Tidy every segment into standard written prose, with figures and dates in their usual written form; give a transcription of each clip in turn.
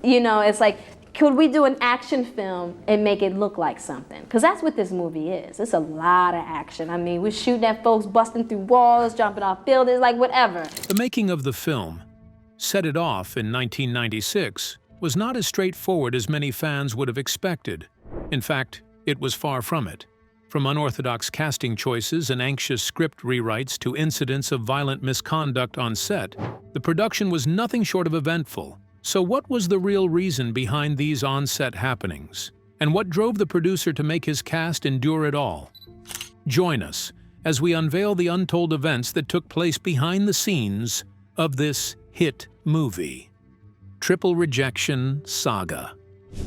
You know, it's like, could we do an action film and make it look like something? Because that's what this movie is. It's a lot of action. I mean, we're shooting at folks, busting through walls, jumping off buildings, like whatever. The making of the film, Set It Off in 1996, was not as straightforward as many fans would have expected. In fact, it was far from it. From unorthodox casting choices and anxious script rewrites to incidents of violent misconduct on set, the production was nothing short of eventful. So what was the real reason behind these on-set happenings? And what drove the producer to make his cast endure it all? Join us as we unveil the untold events that took place behind the scenes of this hit movie. Triple Rejection Saga.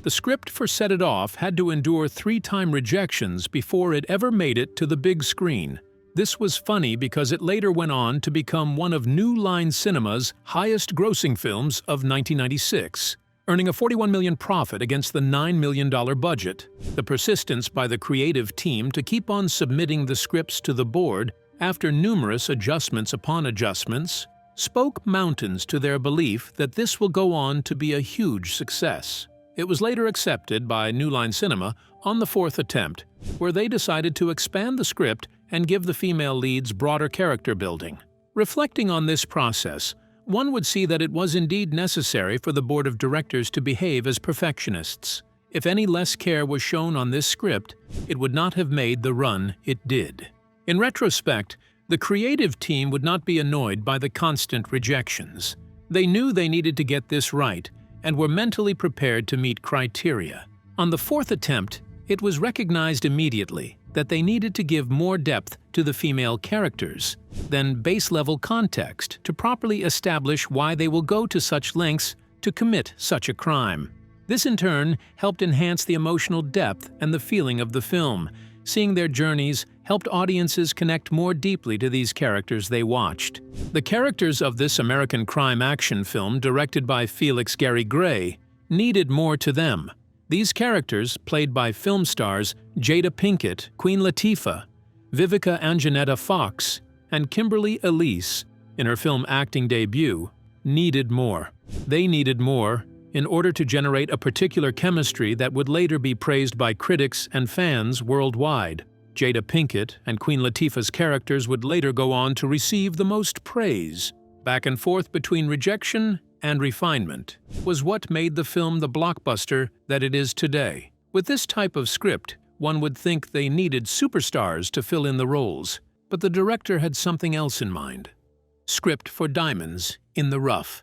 The script for Set It Off had to endure 3-time rejections before it ever made it to the big screen. This was funny because it later went on to become one of New Line Cinema's highest-grossing films of 1996, earning a $41 million profit against the $9 million budget. The persistence by the creative team to keep on submitting the scripts to the board after numerous adjustments upon adjustments spoke mountains to their belief that this will go on to be a huge success. It was later accepted by New Line Cinema on the 4th attempt, where they decided to expand the script and give the female leads broader character building. Reflecting on this process, one would see that it was indeed necessary for the board of directors to behave as perfectionists. If any less care was shown on this script, it would not have made the run it did. In retrospect, the creative team would not be annoyed by the constant rejections. They knew they needed to get this right and were mentally prepared to meet criteria. On the 4th attempt, it was recognized immediately that they needed to give more depth to the female characters than base-level context to properly establish why they will go to such lengths to commit such a crime. This in turn helped enhance the emotional depth and the feeling of the film. Seeing their journeys helped audiences connect more deeply to these characters they watched. The characters of this American crime action film, directed by Felix Gary Gray, needed more to them. These characters, played by film stars Jada Pinkett, Queen Latifah, Vivica Anjanetta Fox, and Kimberly Elise, in her film acting debut, needed more. They needed more in order to generate a particular chemistry that would later be praised by critics and fans worldwide. Jada Pinkett and Queen Latifah's characters would later go on to receive the most praise. Back and forth between rejection and refinement was what made the film the blockbuster that it is today. With this type of script, one would think they needed superstars to fill in the roles, but the director had something else in mind. Script for diamonds in the rough.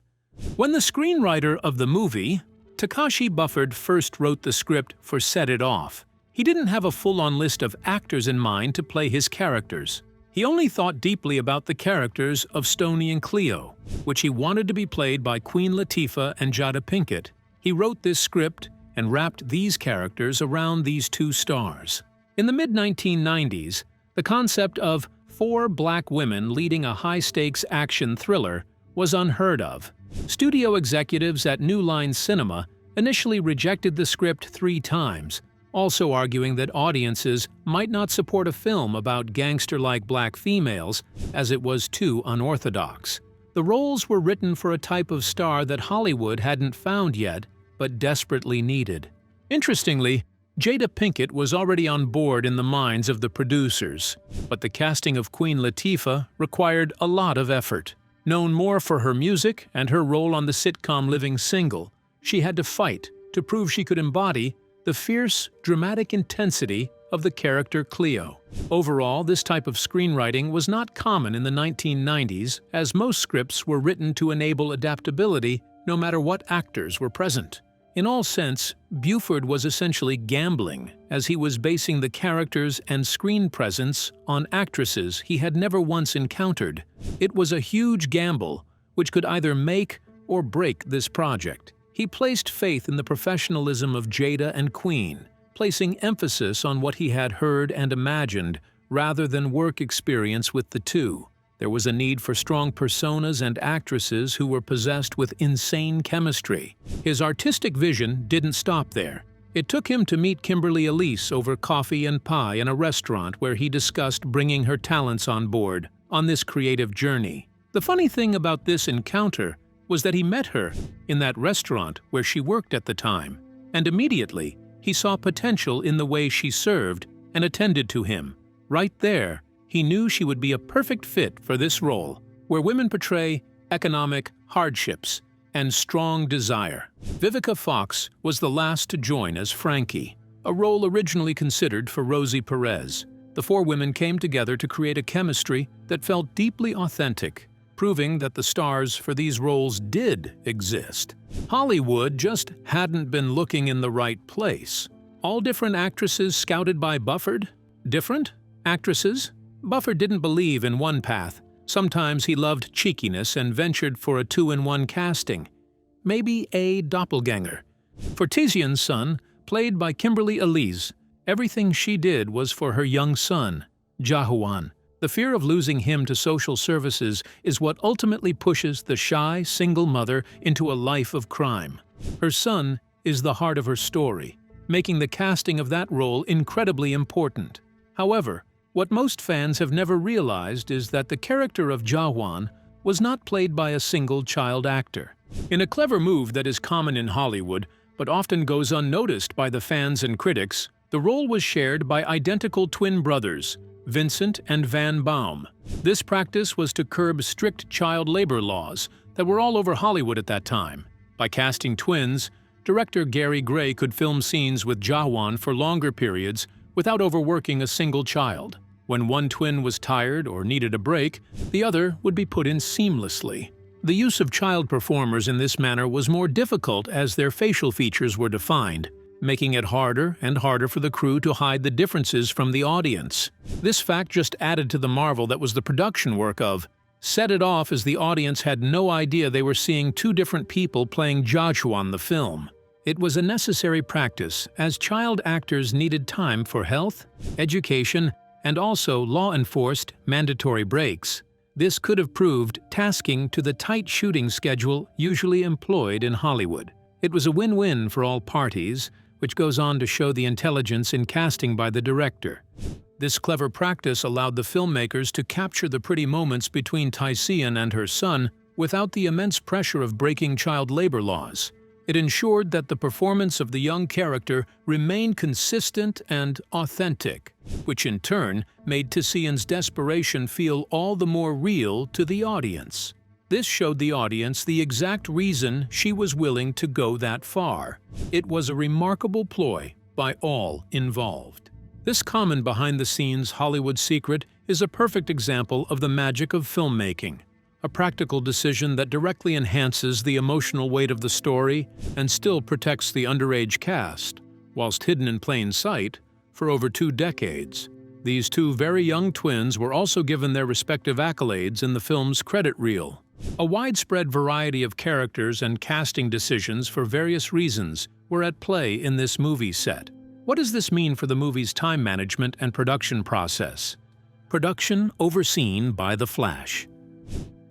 When the screenwriter of the movie, Takashi Bufford, first wrote the script for Set It Off, he didn't have a full-on list of actors in mind to play his characters. He only thought deeply about the characters of Stoney and Cleo, which he wanted to be played by Queen Latifah and Jada Pinkett. He wrote this script and wrapped these characters around these two stars. In the mid-1990s, the concept of 4 black women leading a high-stakes action thriller was unheard of. Studio executives at New Line Cinema initially rejected the script 3 times, also arguing that audiences might not support a film about gangster-like black females as it was too unorthodox. The roles were written for a type of star that Hollywood hadn't found yet, but desperately needed. Interestingly, Jada Pinkett was already on board in the minds of the producers, but the casting of Queen Latifah required a lot of effort. Known more for her music and her role on the sitcom Living Single, she had to fight to prove she could embody the fierce, dramatic intensity of the character Cleo. Overall, this type of screenwriting was not common in the 1990s, as most scripts were written to enable adaptability no matter what actors were present. In all sense, Buford was essentially gambling, as he was basing the characters and screen presence on actresses he had never once encountered. It was a huge gamble, which could either make or break this project. He placed faith in the professionalism of Jada and Queen, placing emphasis on what he had heard and imagined rather than work experience with the two. There was a need for strong personas and actresses who were possessed with insane chemistry. His artistic vision didn't stop there. It took him to meet Kimberly Elise over coffee and pie in a restaurant where he discussed bringing her talents on board on this creative journey. The funny thing about this encounter was that he met her in that restaurant where she worked at the time, and immediately he saw potential in the way she served and attended to him. Right there, he knew she would be a perfect fit for this role, where women portray economic hardships and strong desire. Vivica Fox was the last to join as Frankie, a role originally considered for Rosie Perez. The four women came together to create a chemistry that felt deeply authentic, proving that the stars for these roles did exist. Hollywood just hadn't been looking in the right place. All different actresses scouted by Bufford? Different actresses? Bufford didn't believe in one path. Sometimes he loved cheekiness and ventured for a two-in-one casting. Maybe a doppelganger. For Tizian's son, played by Kimberly Elise, everything she did was for her young son, Jahuan. The fear of losing him to social services is what ultimately pushes the shy, single mother into a life of crime. Her son is the heart of her story, making the casting of that role incredibly important. However, what most fans have never realized is that the character of Jahuan was not played by a single child actor. In a clever move that is common in Hollywood, but often goes unnoticed by the fans and critics, the role was shared by identical twin brothers, Vincent and Van Baum. This practice was to curb strict child labor laws that were all over Hollywood at that time. By casting twins, director Gary Gray could film scenes with Jahuan for longer periods without overworking a single child. When one twin was tired or needed a break, the other would be put in seamlessly. The use of child performers in this manner was more difficult as their facial features were defined, making it harder and harder for the crew to hide the differences from the audience. This fact just added to the marvel that was the production work of Set It Off, as the audience had no idea they were seeing two different people playing Jahuan the film. It was a necessary practice, as child actors needed time for health, education, and also law-enforced mandatory breaks. This could have proved tasking to the tight shooting schedule usually employed in Hollywood. It was a win-win for all parties, which goes on to show the intelligence in casting by the director. This clever practice allowed the filmmakers to capture the pretty moments between Tizian and her son without the immense pressure of breaking child labor laws. It ensured that the performance of the young character remained consistent and authentic, which in turn made Tizian's desperation feel all the more real to the audience. This showed the audience the exact reason she was willing to go that far. It was a remarkable ploy by all involved. This common behind-the-scenes Hollywood secret is a perfect example of the magic of filmmaking, a practical decision that directly enhances the emotional weight of the story and still protects the underage cast, whilst hidden in plain sight for over 2 decades. These two very young twins were also given their respective accolades in the film's credit reel. A widespread variety of characters and casting decisions for various reasons were at play in this movie set. What does this mean for the movie's time management and production process? Production overseen by The Flash.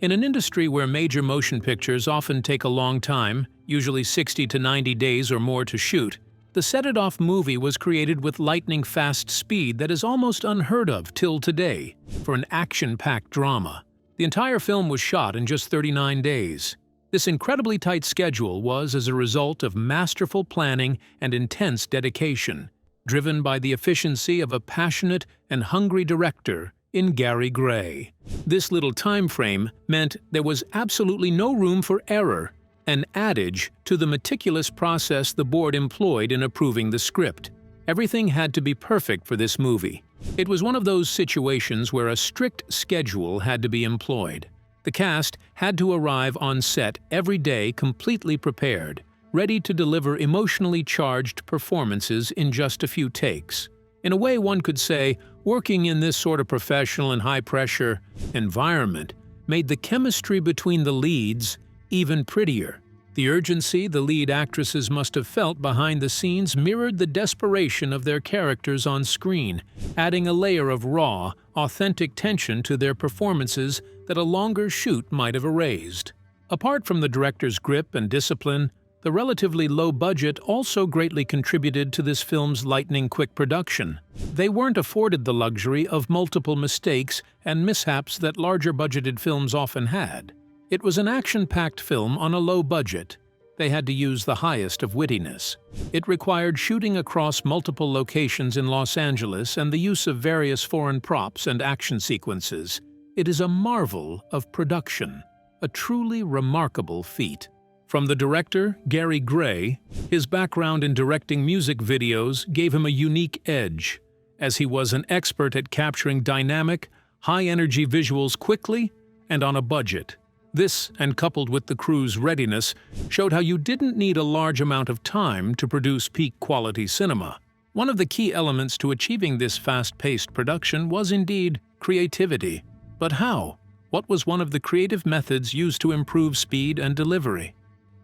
In an industry where major motion pictures often take a long time, usually 60 to 90 days or more to shoot, the Set It Off movie was created with lightning-fast speed that is almost unheard of till today for an action-packed drama. The entire film was shot in just 39 days. This incredibly tight schedule was as a result of masterful planning and intense dedication, driven by the efficiency of a passionate and hungry director in Gary Gray. This little time frame meant there was absolutely no room for error, an adage to the meticulous process the board employed in approving the script. Everything had to be perfect for this movie. It was one of those situations where a strict schedule had to be employed. The cast had to arrive on set every day completely prepared, ready to deliver emotionally charged performances in just a few takes. In a way, one could say, working in this sort of professional and high-pressure environment made the chemistry between the leads even prettier. The urgency the lead actresses must have felt behind the scenes mirrored the desperation of their characters on screen, adding a layer of raw, authentic tension to their performances that a longer shoot might have erased. Apart from the director's grip and discipline, the relatively low budget also greatly contributed to this film's lightning-quick production. They weren't afforded the luxury of multiple mistakes and mishaps that larger-budgeted films often had. It was an action-packed film on a low budget. They had to use the highest of wittiness. It required shooting across multiple locations in Los Angeles and the use of various foreign props and action sequences. It is a marvel of production, a truly remarkable feat. From the director, Gary Gray, his background in directing music videos gave him a unique edge, as he was an expert at capturing dynamic, high-energy visuals quickly and on a budget. This, and coupled with the crew's readiness, showed how you didn't need a large amount of time to produce peak-quality cinema. One of the key elements to achieving this fast-paced production was indeed creativity. But how? What was one of the creative methods used to improve speed and delivery?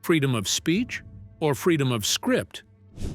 Freedom of speech or freedom of script?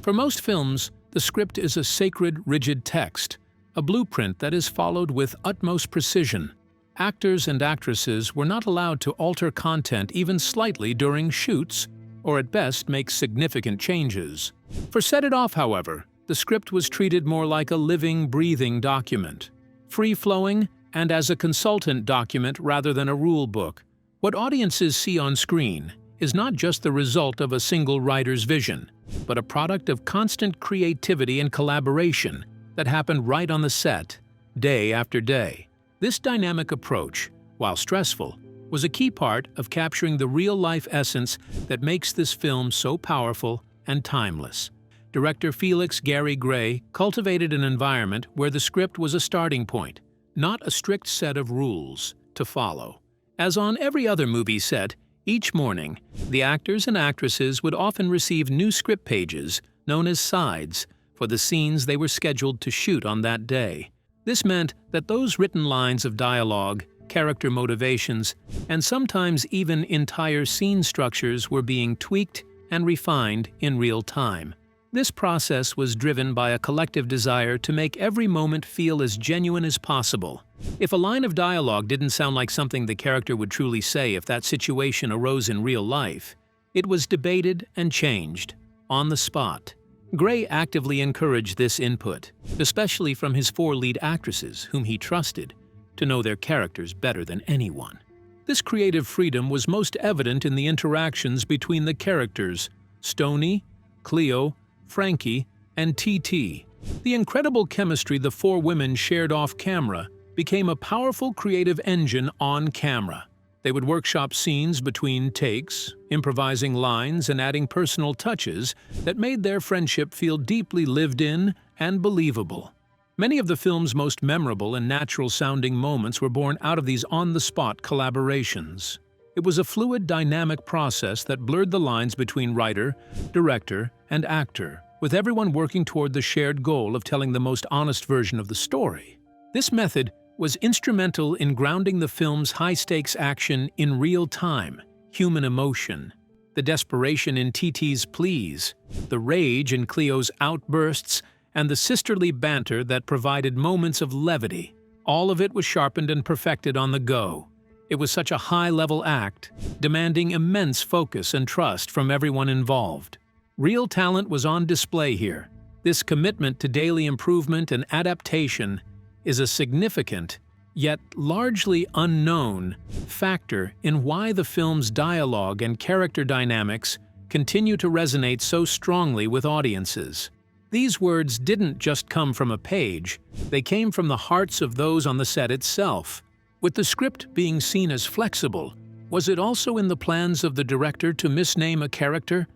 For most films, the script is a sacred, rigid text, a blueprint that is followed with utmost precision. Actors and actresses were not allowed to alter content even slightly during shoots, or at best make significant changes. For Set It Off, however, the script was treated more like a living, breathing document, free-flowing and as a consultant document rather than a rule book. What audiences see on screen is not just the result of a single writer's vision, but a product of constant creativity and collaboration that happened right on the set, day after day. This dynamic approach, while stressful, was a key part of capturing the real-life essence that makes this film so powerful and timeless. Director Felix Gary Gray cultivated an environment where the script was a starting point, not a strict set of rules to follow. As on every other movie set, each morning, the actors and actresses would often receive new script pages, known as sides, for the scenes they were scheduled to shoot on that day. This meant that those written lines of dialogue, character motivations, and sometimes even entire scene structures were being tweaked and refined in real time. This process was driven by a collective desire to make every moment feel as genuine as possible. If a line of dialogue didn't sound like something the character would truly say if that situation arose in real life, it was debated and changed, on the spot. Gray actively encouraged this input, especially from his 4 lead actresses, whom he trusted to know their characters better than anyone. This creative freedom was most evident in the interactions between the characters, Stoney, Cleo, Frankie, and TT. The incredible chemistry the 4 women shared off-camera became a powerful creative engine on camera. They would workshop scenes between takes, improvising lines and adding personal touches that made their friendship feel deeply lived in and believable. Many of the film's most memorable and natural-sounding moments were born out of these on-the-spot collaborations. It was a fluid, dynamic process that blurred the lines between writer, director, and actor, with everyone working toward the shared goal of telling the most honest version of the story. This method was instrumental in grounding the film's high-stakes action in real time, human emotion. The desperation in TT's pleas, the rage in Cleo's outbursts, and the sisterly banter that provided moments of levity. All of it was sharpened and perfected on the go. It was such a high-level act, demanding immense focus and trust from everyone involved. Real talent was on display here. This commitment to daily improvement and adaptation is a significant, yet largely unknown, factor in why the film's dialogue and character dynamics continue to resonate so strongly with audiences. These words didn't just come from a page, they came from the hearts of those on the set itself. With the script being seen as flexible, was it also in the plans of the director to misname a character?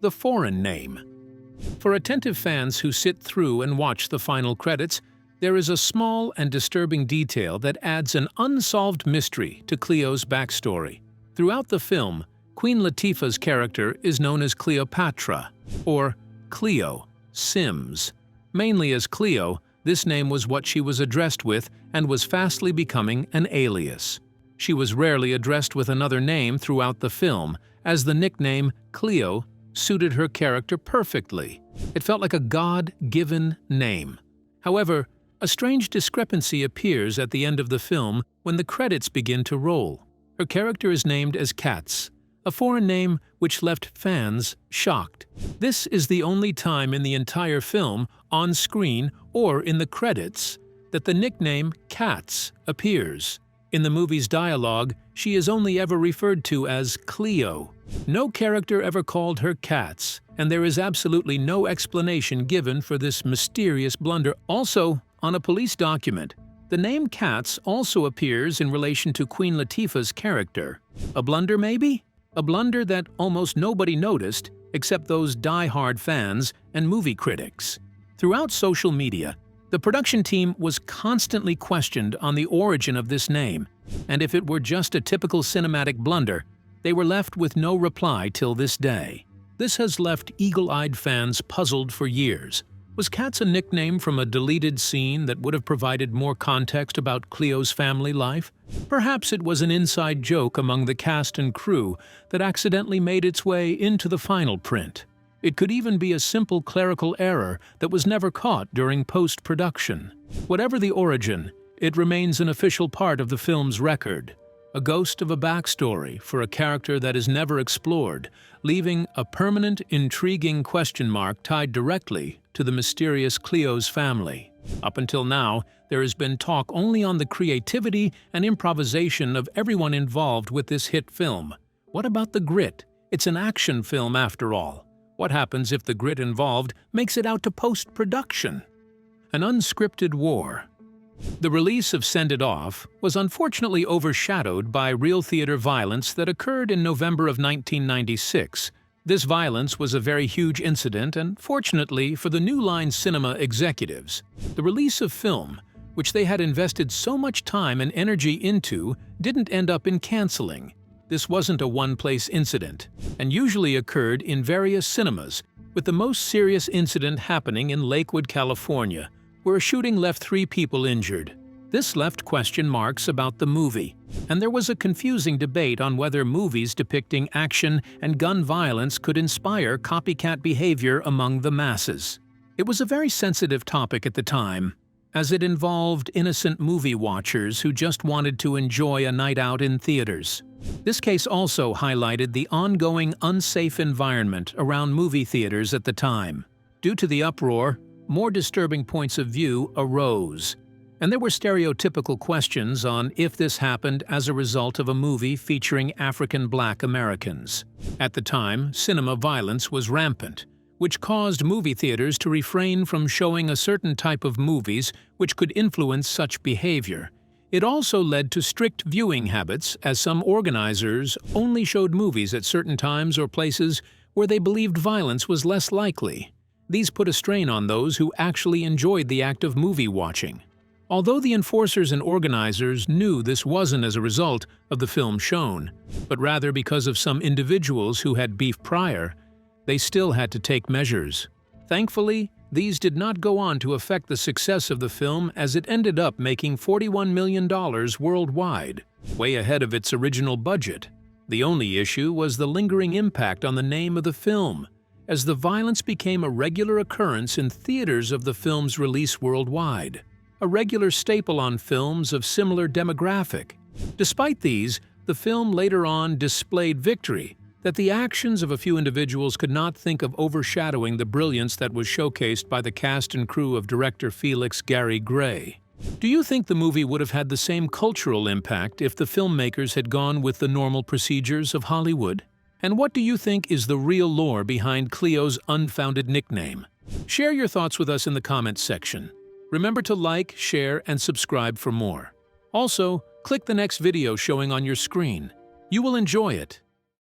The foreign name. For attentive fans who sit through and watch the final credits, there is a small and disturbing detail that adds an unsolved mystery to Cleo's backstory. Throughout the film, Queen Latifah's character is known as Cleopatra, or Cleo Sims. Mainly as Cleo, this name was what she was addressed with and was fastly becoming an alias. She was rarely addressed with another name throughout the film, as the nickname Cleo suited her character perfectly. It felt like a God-given name. However, a strange discrepancy appears at the end of the film when the credits begin to roll. Her character is named as Katz, a foreign name which left fans shocked. This is the only time in the entire film, on screen or in the credits, that the nickname Katz appears. In the movie's dialogue, she is only ever referred to as Cleo. No character ever called her Cats, and there is absolutely no explanation given for this mysterious blunder. Also, on a police document, the name Cats also appears in relation to Queen Latifah's character. A blunder, maybe? A blunder that almost nobody noticed, except those die-hard fans and movie critics. Throughout social media, the production team was constantly questioned on the origin of this name, and if it were just a typical cinematic blunder, they were left with no reply till this day. This has left eagle-eyed fans puzzled for years. Was Cats a nickname from a deleted scene that would have provided more context about Cleo's family life? Perhaps it was an inside joke among the cast and crew that accidentally made its way into the final print. It could even be a simple clerical error that was never caught during post-production. Whatever the origin, it remains an official part of the film's record, a ghost of a backstory for a character that is never explored, leaving a permanent, intriguing question mark tied directly to the mysterious Cleo's family. Up until now, there has been talk only on the creativity and improvisation of everyone involved with this hit film. What about the grit? It's an action film after all. What happens if the grit involved makes it out to post-production? An unscripted war. The release of Send It Off was unfortunately overshadowed by real theater violence that occurred in November of 1996. This violence was a very huge incident, and fortunately for the New Line Cinema executives, the release of film, which they had invested so much time and energy into, didn't end up in canceling. This wasn't a one-place incident, and usually occurred in various cinemas, with the most serious incident happening in Lakewood, California, where a shooting left 3 people injured. This left question marks about the movie, and there was a confusing debate on whether movies depicting action and gun violence could inspire copycat behavior among the masses. It was a very sensitive topic at the time, as it involved innocent movie watchers who just wanted to enjoy a night out in theaters. This case also highlighted the ongoing unsafe environment around movie theaters at the time. Due to the uproar, more disturbing points of view arose, and there were stereotypical questions on if this happened as a result of a movie featuring African Black Americans. At the time, cinema violence was rampant, which caused movie theaters to refrain from showing a certain type of movies which could influence such behavior. It also led to strict viewing habits, as some organizers only showed movies at certain times or places where they believed violence was less likely. These put a strain on those who actually enjoyed the act of movie watching. Although the enforcers and organizers knew this wasn't as a result of the film shown, but rather because of some individuals who had beef prior, they still had to take measures. Thankfully, these did not go on to affect the success of the film, as it ended up making $41 million worldwide, way ahead of its original budget. The only issue was the lingering impact on the name of the film, as the violence became a regular occurrence in theaters of the film's release worldwide, a regular staple on films of similar demographic. Despite these, the film later on displayed victory, that the actions of a few individuals could not think of overshadowing the brilliance that was showcased by the cast and crew of director Felix Gary Gray. Do you think the movie would have had the same cultural impact if the filmmakers had gone with the normal procedures of Hollywood? And what do you think is the real lore behind Cleo's unfounded nickname? Share your thoughts with us in the comments section. Remember to like, share, and subscribe for more. Also, click the next video showing on your screen. You will enjoy it.